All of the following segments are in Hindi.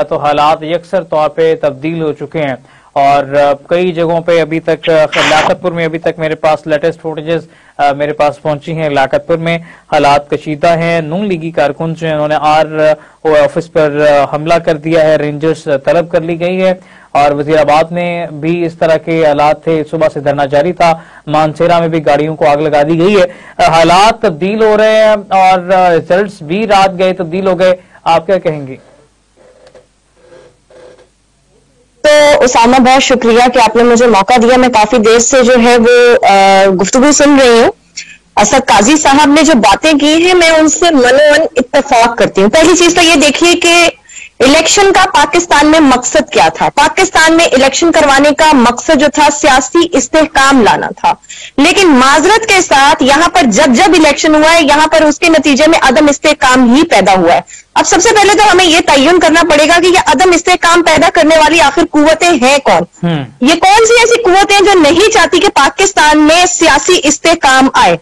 तो हालात यकसर तौर पे तब्दील हो चुके हैं और कई जगहों पे अभी तक लाकतपुर में अभी तक मेरे पास लेटेस्ट फुटेजेस मेरे पास पहुंची हैं। लाकतपुर में हालात कशीदा हैं। नून लीगी कारकुन जो है उन्होंने आर ऑफिस पर हमला कर दिया है, रेंजर्स तलब कर ली गई है और वजीराबाद में भी इस तरह के हालात थे। सुबह से धरना जारी था। मानसेरा में भी गाड़ियों को आग लगा दी गई है। हालात तब्दील हो रहे हैं और रिजल्ट्स भी रात गए तब्दील हो गए। आप क्या कहेंगी? तो उसामा, बहुत शुक्रिया कि आपने मुझे मौका दिया। मैं काफी देर से जो है वो गुफ्तगू सुन रही हूँ। असद काजी साहब ने जो बातें की हैं मैं उनसे मनोमन इत्तेफाक करती हूँ। पहली चीज तो ये देखिए कि इलेक्शन का पाकिस्तान में मकसद क्या था। पाकिस्तान में इलेक्शन करवाने का मकसद जो था सियासी इस्तेहकाम लाना था, लेकिन माजरत के साथ यहां पर जब जब इलेक्शन हुआ है यहां पर उसके नतीजे में अदम इस्तेहकाम ही पैदा हुआ है। अब सबसे पहले तो हमें यह तयन करना पड़ेगा कि ये अदम इस्तेहकाम पैदा करने वाली आखिर कुव्वतें हैं कौन। ये कौन सी ऐसी कुव्वतें हैं जो नहीं चाहती कि पाकिस्तान में सियासी इस्तेहकाम आए।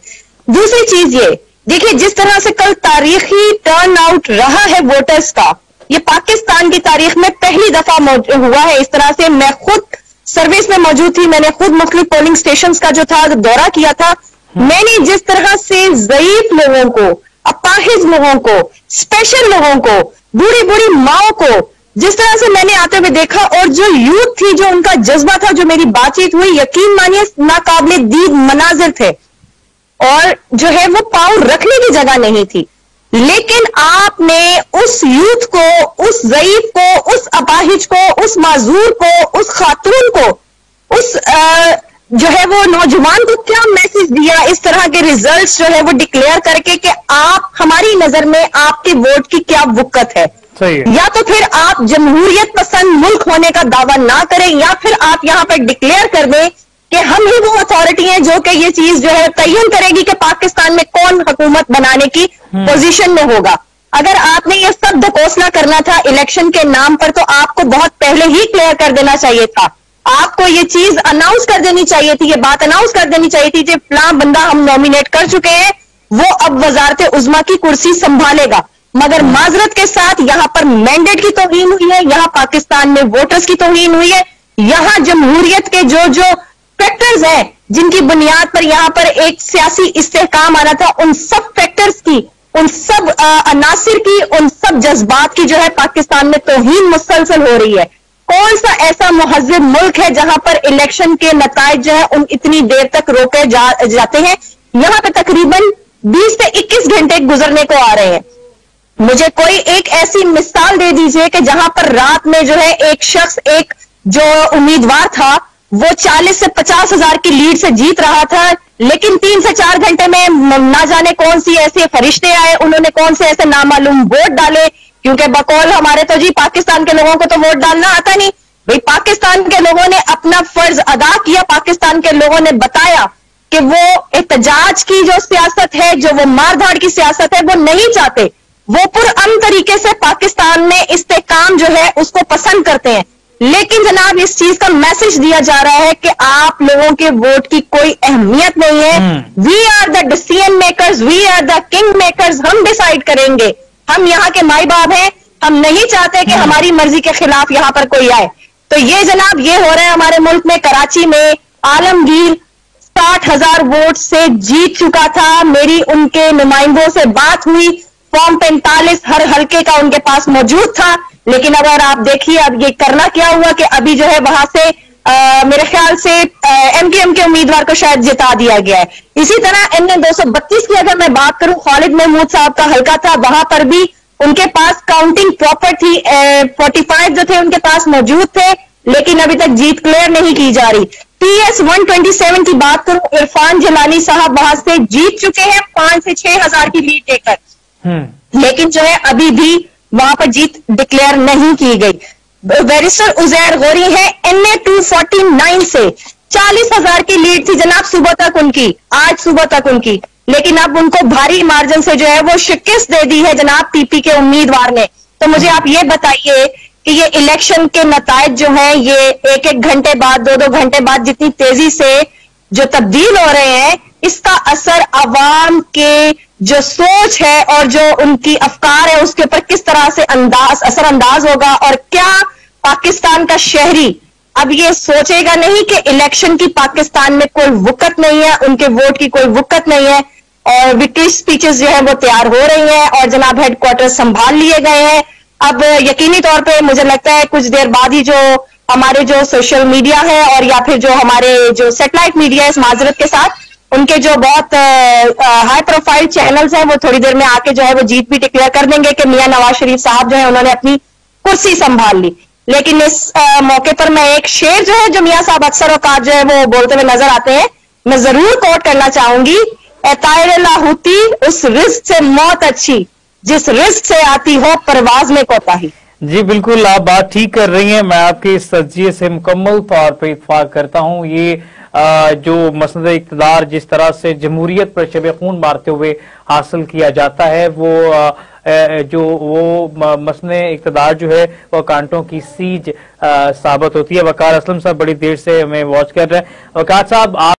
दूसरी चीज ये देखिए, जिस तरह से कल तारीखी टर्न आउट रहा है वोटर्स का, ये पाकिस्तान की तारीख में पहली दफा हुआ है इस तरह से। मैं खुद सर्विस में मौजूद थी, मैंने खुद मुख्तलिफ पोलिंग स्टेशंस का जो था दौरा किया था। मैंने जिस तरह से ज़ईफ लोगों को, अपाहिज लोगों को, स्पेशल लोगों को, बूढ़ी बूढ़ी माओ को जिस तरह से मैंने आते हुए देखा और जो यूथ थी, जो उनका जज्बा था, जो मेरी बातचीत हुई, यकीन मानिए नाकाबिले दीद मनाजिर थे और जो है वो पाँव रखने की जगह नहीं थी। लेकिन आपने उस यूथ को, उस ज़ईफ को, उस अपाहिज को, उस माजूर को, उस खातून को, उस जो है वो नौजवान को क्या मैसेज दिया इस तरह के रिजल्ट्स जो है वो डिक्लेयर करके कि आप, हमारी नजर में आपके वोट की क्या वुकत है। या तो फिर आप जमहूरियत पसंद मुल्क होने का दावा ना करें या फिर आप यहां पर डिक्लेयर कर दें कि हम ही वो अथॉरिटी हैं जो कि ये चीज जो है तयन करेगी कि पाकिस्तान में कौन हुकूमत बनाने की पोजीशन में होगा। अगर आपने ये सब दकोसला करना था इलेक्शन के नाम पर तो आपको बहुत पहले ही क्लियर कर देना चाहिए था। आपको ये चीज अनाउंस कर देनी चाहिए थी, ये बात अनाउंस कर देनी चाहिए थी कि फलां बंदा हम नॉमिनेट कर चुके हैं, वो अब वजारत उज़्मा की कुर्सी संभालेगा। मगर माजरत के साथ यहां पर मैंडेट की तौहीन हुई है, यहां पाकिस्तान में वोटर्स की तौहीन हुई है, यहां जमहूरियत के जो जो फैक्टर्स हैं जिनकी बुनियाद पर यहां पर एक सियासी इस्तेहकाम आना था, उन सब फैक्टर्स की, उन सब अनासिर की, उन सब जज्बात की जो है पाकिस्तान में तौहीन मुसलसल हो रही है। कौन सा ऐसा मुहज़्ज़ब मुल्क है जहां पर इलेक्शन के नताइज जो है उन इतनी देर तक रोके जाते हैं। यहां पे तकरीबन 20 से 21 घंटे गुजरने को आ रहे हैं। मुझे कोई एक ऐसी मिसाल दे दीजिए कि जहां पर रात में जो है एक शख्स, एक जो उम्मीदवार था वो 40 से 50 हजार की लीड से जीत रहा था, लेकिन 3 से 4 घंटे में ना जाने कौन सी ऐसे फरिश्ते आए, उन्होंने कौन से ऐसे नामालूम वोट डाले। क्योंकि बकौल हमारे तो जी पाकिस्तान के लोगों को तो वोट डालना आता नहीं। भाई पाकिस्तान के लोगों ने अपना फर्ज अदा किया, पाकिस्तान के लोगों ने बताया कि वो एहतजाज की जो सियासत है, जो वो मारधाड़ की सियासत है, वो नहीं चाहते। वो पुरअमन तरीके से पाकिस्तान में इस्तेहकाम जो है उसको पसंद करते हैं। लेकिन जनाब इस चीज का मैसेज दिया जा रहा है कि आप लोगों के वोट की कोई अहमियत नहीं है। We are the decision makers, we are the king makers. हम डिसाइड करेंगे, हम यहाँ के माई बाप हैं, हम नहीं चाहते कि हमारी मर्जी के खिलाफ यहाँ पर कोई आए। तो ये जनाब ये हो रहा है हमारे मुल्क में। कराची में आलमगीर 60,000 वोट से जीत चुका था। मेरी उनके नुमाइंदों से बात हुई, फॉर्म 45 हर हल्के का उनके पास मौजूद था। लेकिन अगर आप देखिए अब ये करना क्या हुआ कि अभी जो है वहां से मेरे ख्याल से एमकेएम के उम्मीदवार को शायद जिता दिया गया है। इसी तरह एमए 232 की अगर मैं बात करूं, खालिद महमूद साहब का हल्का था, वहां पर भी उनके पास काउंटिंग प्रॉपर थी। 45 जो थे उनके पास मौजूद थे, लेकिन अभी तक जीत क्लियर नहीं की जा रही। PS 127 की बात करूं, इरफान जलाली साहब वहां से जीत चुके हैं 5 से 6 हजार की लीड लेकर, लेकिन जो है अभी भी वहां पर जीत डिक्लेयर नहीं की गई। बैरिस्टर उजैर गौरी है NA 249 से 40,000 की लीड थी जनाब सुबह तक उनकी, आज सुबह तक उनकी, लेकिन अब उनको भारी मार्जिन से जो है वो शिकस्त दे दी है जनाब PP के उम्मीदवार ने। तो मुझे आप ये बताइए कि ये इलेक्शन के नताइज जो है ये 1-1 घंटे बाद, 2-2 घंटे बाद जितनी तेजी से जो तब्दील हो रहे हैं, इसका असर अवाम के जो सोच है और जो उनकी अफकार है उसके ऊपर किस तरह से असरअंदाज होगा, और क्या पाकिस्तान का शहरी अब ये सोचेगा नहीं कि इलेक्शन की पाकिस्तान में कोई वक़्त नहीं है, उनके वोट की कोई वक़्त नहीं है, और विक्ट्री स्पीचेस जो है वो तैयार हो रही हैं और जनाब हेडक्वार्टर संभाल लिए गए हैं। अब यकीनी तौर पे मुझे लगता है कुछ देर बाद ही जो हमारे जो सोशल मीडिया है और या फिर जो हमारे जो सैटेलाइट मीडिया है, इस माजरत के साथ उनके जो बहुत हाई प्रोफाइल चैनल्स हैं वो थोड़ी देर में आके जो है वो जीत भी डिक्लेयर कर देंगे कि मियां नवाज शरीफ साहब जो है उन्होंने अपनी कुर्सी संभाल ली। लेकिन इस मौके पर मैं एक शेर जो है जो मियां साहब अक्सर औकात जो है वो बोलते हुए नजर आते हैं, मैं जरूर कोट करना चाहूंगी, ए तायर लाहूती उस रिस्क से मौत अच्छी जिस रिस्क से आती हो परवाज में कोताही। जी बिल्कुल, आप बात ठीक कर रही हैं, मैं आपके इस तज्जिए से मुकम्मल तौर पर इत्फाक करता हूं। ये जो मसनद इक़्तिदार जिस तरह से जमहूरियत पर शब खून मारते हुए हासिल किया जाता है, वो मसनद इक़्तिदार जो है वो कांटों की सीज साबित होती है। वकार असलम साहब बड़ी देर से हमें वॉच कर रहे हैं। वकार साहब, आप